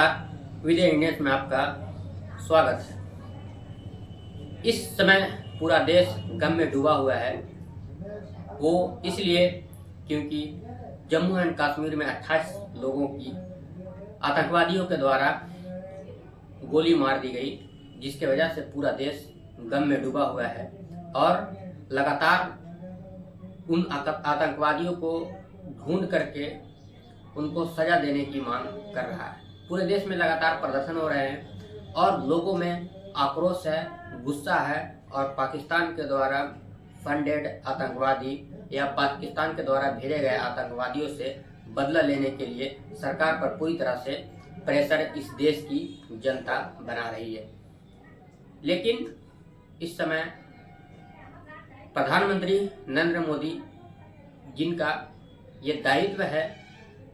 नमस्कार, विजय इंडियंस में आपका स्वागत है। इस समय पूरा देश गम में डूबा हुआ है। वो इसलिए क्योंकि जम्मू एंड कश्मीर में 28 लोगों की आतंकवादियों के द्वारा गोली मार दी गई, जिसके वजह से पूरा देश गम में डूबा हुआ है और लगातार उन आतंकवादियों को ढूंढ करके उनको सजा देने की मांग कर रहा है। पूरे देश में लगातार प्रदर्शन हो रहे हैं और लोगों में आक्रोश है, गुस्सा है और पाकिस्तान के द्वारा फंडेड आतंकवादी या पाकिस्तान के द्वारा भेजे गए आतंकवादियों से बदला लेने के लिए सरकार पर पूरी तरह से प्रेशर इस देश की जनता बना रही है। लेकिन इस समय प्रधानमंत्री नरेंद्र मोदी, जिनका ये दायित्व है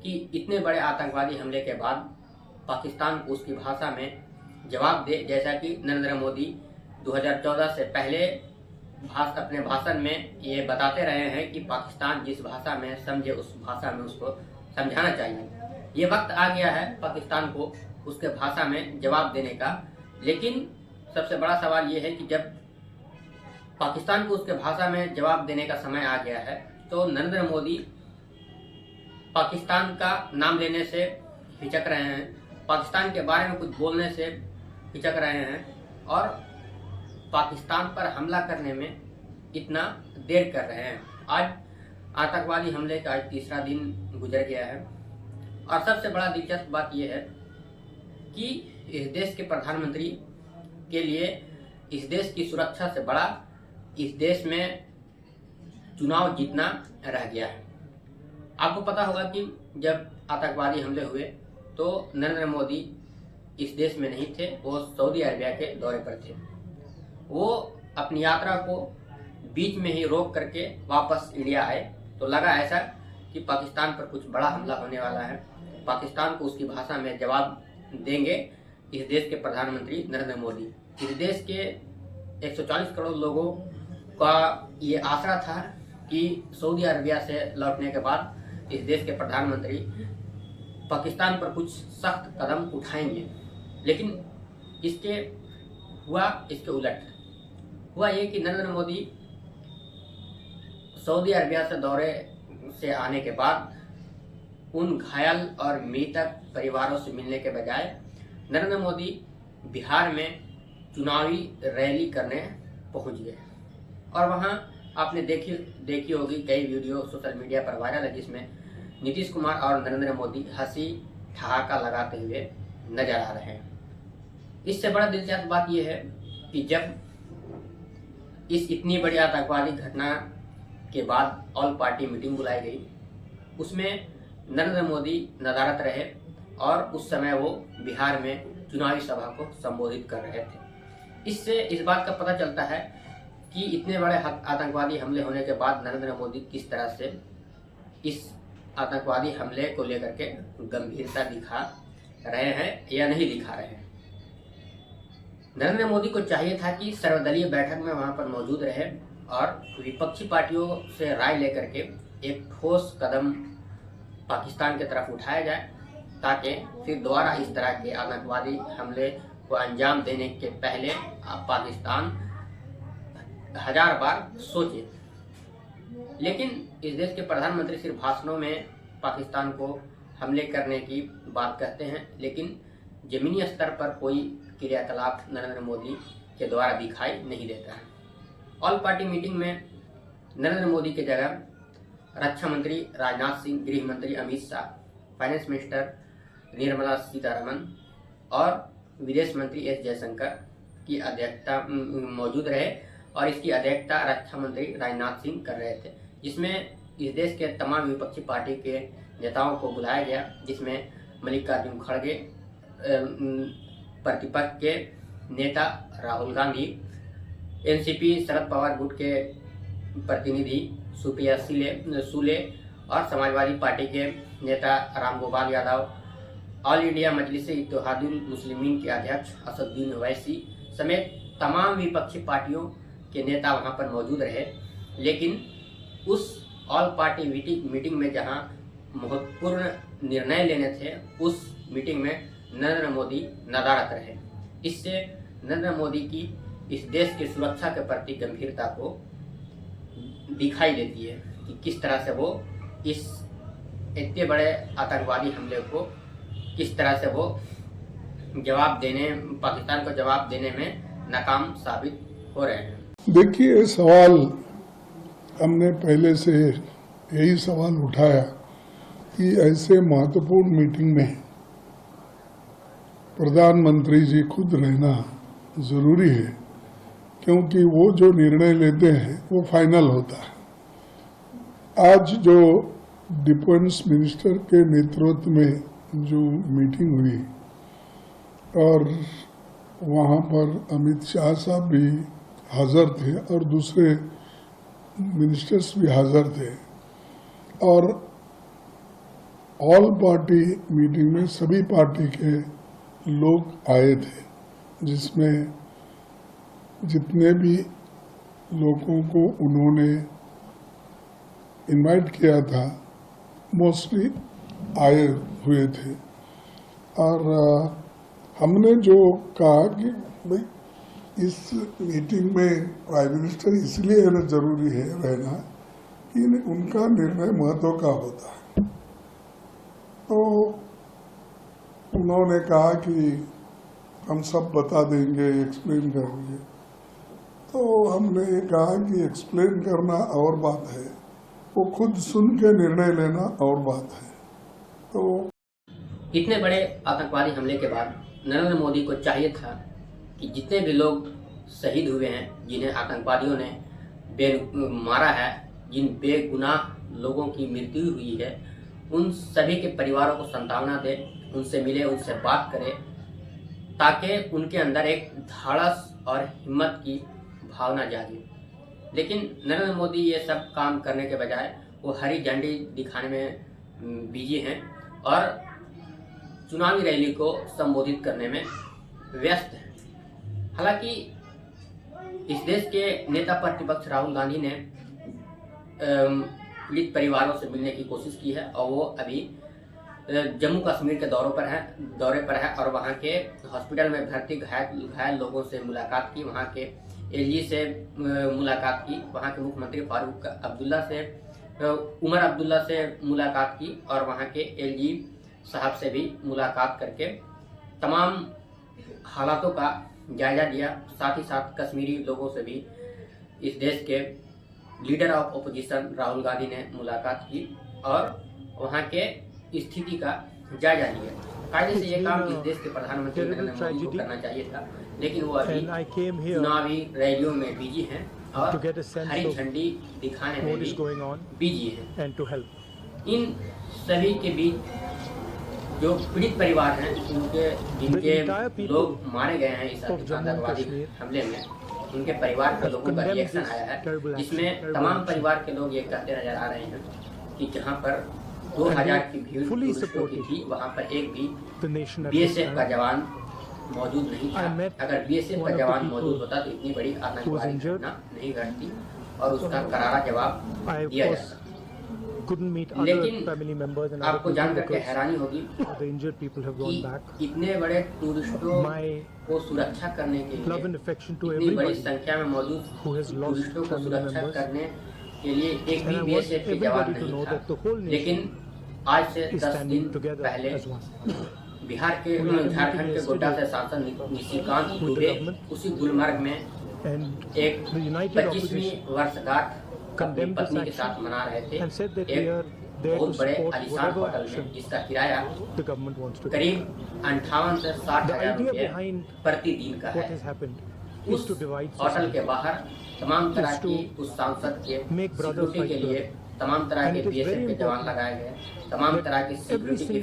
कि इतने बड़े आतंकवादी हमले के बाद पाकिस्तान को उसकी भाषा में जवाब दे, जैसा कि नरेंद्र मोदी 2014 से पहले अपने भाषण में ये बताते रहे हैं कि पाकिस्तान जिस भाषा में समझे उस भाषा में उसको समझाना चाहिए। ये वक्त आ गया है पाकिस्तान को उसके भाषा में जवाब देने का। लेकिन सबसे बड़ा सवाल ये है कि जब पाकिस्तान को उसके भाषा में जवाब देने का समय आ गया है तो नरेंद्र मोदी पाकिस्तान का नाम लेने से हिचक रहे हैं, पाकिस्तान के बारे में कुछ बोलने से हिचक रहे हैं और पाकिस्तान पर हमला करने में इतना देर कर रहे हैं। आज आतंकवादी हमले का आज तीसरा दिन गुजर गया है और सबसे बड़ा दिलचस्प बात यह है कि इस देश के प्रधानमंत्री के लिए इस देश की सुरक्षा से बड़ा इस देश में चुनाव जीतना रह गया है। आपको पता होगा कि जब आतंकवादी हमले हुए तो नरेंद्र मोदी इस देश में नहीं थे, वो सऊदी अरबिया के दौरे पर थे। वो अपनी यात्रा को बीच में ही रोक करके वापस इंडिया आए तो लगा ऐसा कि पाकिस्तान पर कुछ बड़ा हमला होने वाला है, पाकिस्तान को उसकी भाषा में जवाब देंगे इस देश के प्रधानमंत्री नरेंद्र मोदी। इस देश के 140 करोड़ लोगों का ये आशा था कि सऊदी अरबिया से लौटने के बाद इस देश के प्रधानमंत्री पाकिस्तान पर कुछ सख्त कदम उठाएंगे। लेकिन इसके उलट हुआ ये कि नरेंद्र मोदी सऊदी अरबिया से दौरे से आने के बाद उन घायल और मृतक परिवारों से मिलने के बजाय नरेंद्र मोदी बिहार में चुनावी रैली करने पहुंच गए और वहां आपने देखी होगी कई वीडियो सोशल मीडिया पर वायरल है, जिसमें नीतीश कुमार और नरेंद्र मोदी हंसी ठहाका लगाते हुए नजर आ रहे हैं। इससे बड़ा दिलचस्प बात यह है कि जब इस इतनी बड़ी आतंकवादी घटना के बाद ऑल पार्टी मीटिंग बुलाई गई, उसमें नरेंद्र मोदी नदारत रहे और उस समय वो बिहार में चुनावी सभा को संबोधित कर रहे थे। इससे इस बात का पता चलता है कि इतने बड़े आतंकवादी हमले होने के बाद नरेंद्र मोदी किस तरह से इस आतंकवादी हमले को लेकर के गंभीरता दिखा रहे हैं या नहीं दिखा रहे हैं। नरेंद्र मोदी को चाहिए था कि सर्वदलीय बैठक में वहां पर मौजूद रहे और विपक्षी पार्टियों से राय लेकर के एक ठोस कदम पाकिस्तान की तरफ उठाया जाए, ताकि फिर दोबारा इस तरह के आतंकवादी हमले को अंजाम देने के पहले पाकिस्तान 1000 बार सोचे। लेकिन इस देश के प्रधानमंत्री सिर्फ भाषणों में पाकिस्तान को हमले करने की बात कहते हैं, लेकिन जमीनी स्तर पर कोई क्रियाकलाप नरेंद्र मोदी के द्वारा दिखाई नहीं देता है। ऑल पार्टी मीटिंग में नरेंद्र मोदी की जगह रक्षा मंत्री राजनाथ सिंह, गृह मंत्री अमित शाह, फाइनेंस मिनिस्टर निर्मला सीतारमण और विदेश मंत्री एस जयशंकर की अध्यक्षता मौजूद रहे और इसकी अध्यक्षता रक्षा मंत्री राजनाथ सिंह कर रहे थे, जिसमें इस देश के तमाम विपक्षी पार्टी के नेताओं को बुलाया गया, जिसमें मल्लिकार्जुन खड़गे, प्रतिपक्ष के नेता राहुल गांधी, एनसीपी शरद पवार गुट के प्रतिनिधि सुप्रिया सुले और समाजवादी पार्टी के नेता रामगोपाल यादव, ऑल इंडिया मजलिस इत्तेहादुल मुस्लिमीन के अध्यक्ष असदुद्दीन ओवैसी समेत तमाम विपक्षी पार्टियों के नेता वहां पर मौजूद रहे। लेकिन उस ऑल पार्टी मीटिंग में जहां महत्वपूर्ण निर्णय लेने थे, उस मीटिंग में नरेंद्र मोदी नदारद रहे। इससे नरेंद्र मोदी की इस देश की सुरक्षा के प्रति गंभीरता को दिखाई देती है कि किस तरह से वो इस इतने बड़े आतंकवादी हमले को किस तरह से वो पाकिस्तान को जवाब देने में नाकाम साबित हो रहे हैं। देखिए, सवाल हमने पहले से यही सवाल उठाया कि ऐसे महत्वपूर्ण मीटिंग में प्रधानमंत्री जी खुद रहना जरूरी है, क्योंकि वो जो निर्णय लेते हैं वो फाइनल होता है। आज जो डिफेंस मिनिस्टर के नेतृत्व में जो मीटिंग हुई और वहाँ पर अमित शाह साहब भी हाजिर थे और दूसरे मिनिस्टर्स भी हाजिर थे, और ऑल पार्टी मीटिंग में सभी पार्टी के लोग आए थे, जिसमें जितने भी लोगों को उन्होंने इनवाइट किया था मोस्टली आए हुए थे। और हमने जो कहा कि भाई इस मीटिंग में प्राइम मिनिस्टर इसलिए रहना जरूरी है कि उनका निर्णय महत्व का होता है। तो उन्होंने कहा कि हम सब बता देंगे, एक्सप्लेन करेंगे। तो हमने ये कहा कि एक्सप्लेन करना और बात है, वो खुद सुन के निर्णय लेना और बात है। तो इतने बड़े आतंकवादी हमले के बाद नरेंद्र मोदी को चाहिए था कि जितने भी लोग शहीद हुए हैं, जिन्हें आतंकवादियों ने मारा है, जिन बेगुनाह लोगों की मृत्यु हुई है, उन सभी के परिवारों को सांत्वना दे, उनसे मिले, उनसे बात करे, ताकि उनके अंदर एक धाड़स और हिम्मत की भावना जागे। लेकिन नरेंद्र मोदी ये सब काम करने के बजाय वो हरी झंडी दिखाने में बिजी हैं और चुनावी रैली को संबोधित करने में व्यस्त हैं। हालांकि इस देश के नेता प्रतिपक्ष राहुल गांधी ने पीड़ित परिवारों से मिलने की कोशिश की है और वो अभी जम्मू कश्मीर के दौरे पर है और वहाँ के हॉस्पिटल में भर्ती घायल लोगों से मुलाकात की, वहाँ के एलजी से मुलाकात की, वहाँ के मुख्यमंत्री फारूक अब्दुल्ला से उमर अब्दुल्ला से मुलाकात की और वहाँ के एलजी साहब से भी मुलाकात करके तमाम हालातों का जायजा लिया। साथ ही साथ कश्मीरी लोगों से भी इस देश के leader of opposition Rahul Gandhi ने मुलाकात की और वहाँ के स्थिति का जायजा लिया। कायदे से ये काम इस देश के प्रधानमंत्री नरेंद्र मोदी को करना चाहिए था, लेकिन वो अभी चुनावी रैलियों में बिजी हैं और हरी झंडी दिखाने में भी बिजी हैं। इन सभी के बीच जो पीड़ित परिवार हैं, जिनके लोग मारे गए हैं इस आतंकवादी हमले में, उनके परिवार के लोगों का रिएक्शन आया है, जिसमें तमाम परिवार के लोग ये कहते नजर आ रहे हैं कि जहां पर 2000 की भीड़ टूरिस्टों की थी, वहां पर एक भी बीएसएफ का जवान मौजूद नहीं था। अगर बीएसएफ का जवान मौजूद होता तो इतनी बड़ी आतंकवादी घटना नहीं घटती और उसका करारा जवाब दिया जाता। लेकिन आपको जानकर के हैरानी होगी कि इतने बड़े टूरिस्टों को सुरक्षा करने के लिए, इतनी बड़ी संख्या में मौजूद टूरिस्टों को सुरक्षा करने के लिए एक भी बीएसएफ के जवान नहीं था। लेकिन आज से 10 दिन पहले बिहार के झारखंड के गोड्डा से सांसद निशिकांत दुबे उसी गुलमर्ग में एक 25वीं वर्षगांठ अपनी पत्नी के साथ मना रहे थे, एक बहुत बड़े आलीशान होटल में, जिसका किराया करीब 58 से 60 हजार रुपये प्रतिदिन का है। उस होटल के बाहर तमाम तरह की उस सांसद के सिक्योरिटी के लिए तमाम तरह के बीएसएफ के जवान लगाए गए, तमाम तरह की सिक्योरिटी की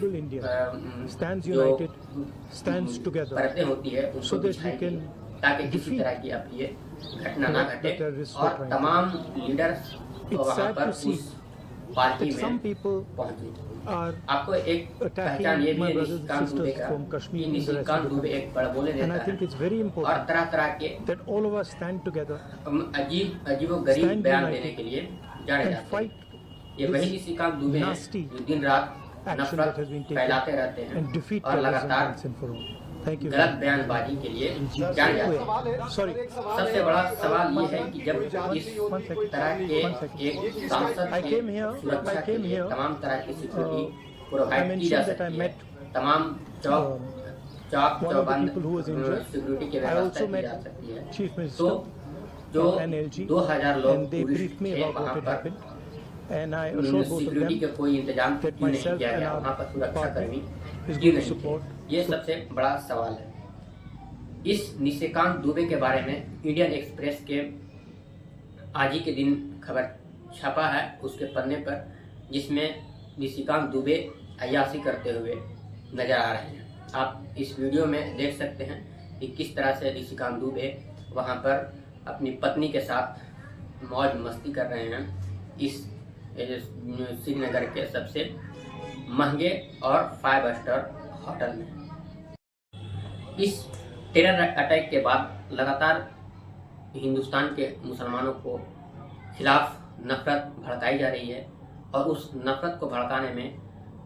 जो परतें होती है उनको बिछाई गई ताकि किसी तरह की अब ये घटना ना घटे और तमाम लीडर्स वहाँ पर उस पार्टी में पहुंचे। आपको एक पहचान ये भी है निशिकांत दुबे का कि निशिकांत दुबे एक बड़बोले नेता है और तरह तरह के अजीबोगरीब बयान देने के लिए जाने जाते हैं। ये वही निशिकांत दुबे हैं जो दिन रात action that नफरत has been फैलाते taken रहते हैं and defeat और terrorism लगातार once and for all. Thank you. गलत बयानबाजी के लिए जाने जाते हैं। Sorry. सबसे बड़ा सवाल ये है कि जब इस तरह के एक सांसद I के came here. सुरक्षा I के came लिए here. तमाम तरह की सिक्योरिटी I प्रोवाइड की जा mentioned that I सकती है, met तमाम चौक one of the चौबंद people who was injured. Security की I व्यवस्था also की met जा सकती है। Chief तो Minister जो from NLG 2000 लोग and they briefed me थे about वहाँ what had पर happened, and I assured both of security them का कोई इंतजाम that क्यों नहीं myself किया and गया, our वहाँ पर सुरक्षा party कर्मी is क्यों going to नहीं थे, support. ये सबसे बड़ा सवाल है। इस निशिकांत दुबे के बारे में इंडियन एक्सप्रेस के आज ही के दिन खबर छपा है उसके पन्ने पर, जिसमें निशिकांत दुबे अय्याशी करते हुए नजर आ रहे हैं। आप इस वीडियो में देख सकते हैं कि किस तरह से निशिकांत दुबे वहां पर अपनी पत्नी के साथ मौज मस्ती कर रहे हैं इस श्रीनगर के सबसे महंगे और 5 स्टार होटल में। इस टेरर अटैक के बाद लगातार हिंदुस्तान के मुसलमानों को खिलाफ नफरत भड़काई जा रही है और उस नफरत को भड़काने में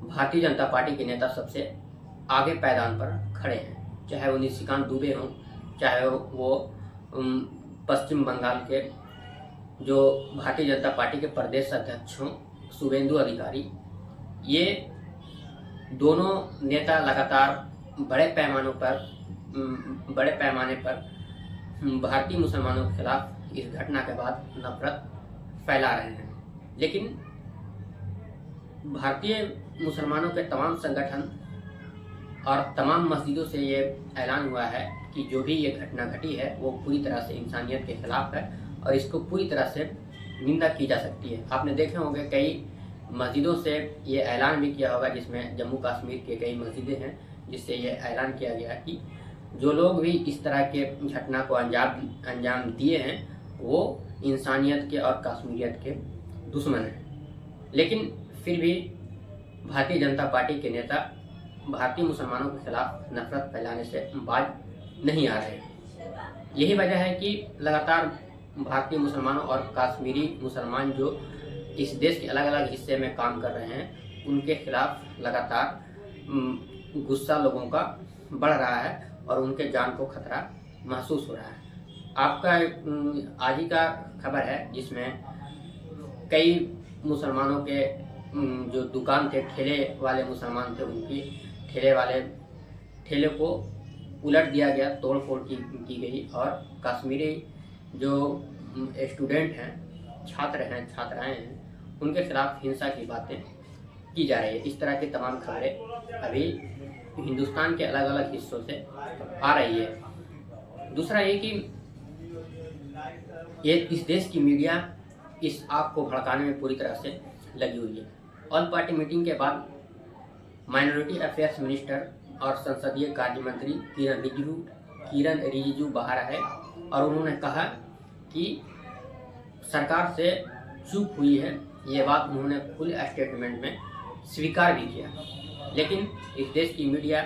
भारतीय जनता पार्टी के नेता सबसे आगे पैदान पर खड़े हैं, चाहे वो निशिकांत दुबे हों, चाहे वो पश्चिम बंगाल के जो भारतीय जनता पार्टी के प्रदेश अध्यक्ष हों शुभेंदु अधिकारी। ये दोनों नेता लगातार बड़े पैमाने पर भारतीय मुसलमानों के खिलाफ इस घटना के बाद नफरत फैला रहे हैं। लेकिन भारतीय मुसलमानों के तमाम संगठन और तमाम मस्जिदों से ये ऐलान हुआ है कि जो भी ये घटना घटी है वो पूरी तरह से इंसानियत के खिलाफ है और इसको पूरी तरह से निंदा की जा सकती है। आपने देखे होंगे कई मस्जिदों से ये ऐलान भी किया होगा, जिसमें जम्मू कश्मीर के कई मस्जिदें हैं जिससे ये ऐलान किया गया कि जो लोग भी इस तरह के घटना को अंजाम दिए हैं वो इंसानियत के और कश्मीरियत के दुश्मन हैं। लेकिन फिर भी भारतीय जनता पार्टी के नेता भारतीय मुसलमानों के खिलाफ नफरत फैलाने से बाज नहीं आ रहे। यही वजह है कि लगातार भारतीय मुसलमानों और कश्मीरी मुसलमान जो इस देश के अलग अलग हिस्से में काम कर रहे हैं उनके खिलाफ लगातार गुस्सा लोगों का बढ़ रहा है और उनके जान को खतरा महसूस हो रहा है। आपका आज ही का खबर है जिसमें कई मुसलमानों के जो दुकान थे, ठेले वाले मुसलमान थे, उनकी ठेले को उलट दिया गया, तोड़ फोड़ की गई और कश्मीरी जो स्टूडेंट हैं, छात्राएं हैं, उनके खिलाफ हिंसा की बातें की जा रही है। इस तरह की तमाम खबरें अभी हिंदुस्तान के अलग अलग हिस्सों से आ रही है। दूसरा ये कि इस देश की मीडिया इस आग को भड़काने में पूरी तरह से लगी हुई है। ऑल पार्टी मीटिंग के बाद माइनॉरिटी अफेयर्स मिनिस्टर और संसदीय कार्य मंत्री किरण रिजिजू बाहर आए और उन्होंने कहा कि सरकार से चूक हुई है। ये बात उन्होंने फुल स्टेटमेंट में स्वीकार भी किया। लेकिन इस देश की मीडिया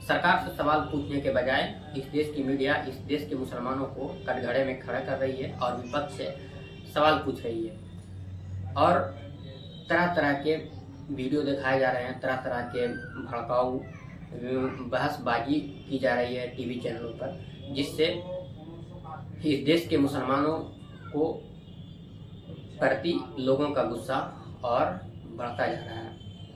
सरकार से सवाल पूछने के बजाय इस देश के मुसलमानों को कटघरे में खड़ा कर रही है और विपक्ष से सवाल पूछ रही है और तरह तरह के वीडियो दिखाए जा रहे हैं, तरह तरह के भड़काऊ बहसबाजी की जा रही है टीवी चैनलों पर, जिससे इस देश के मुसलमानों को प्रति लोगों का गुस्सा और बढ़ता जा रहा है।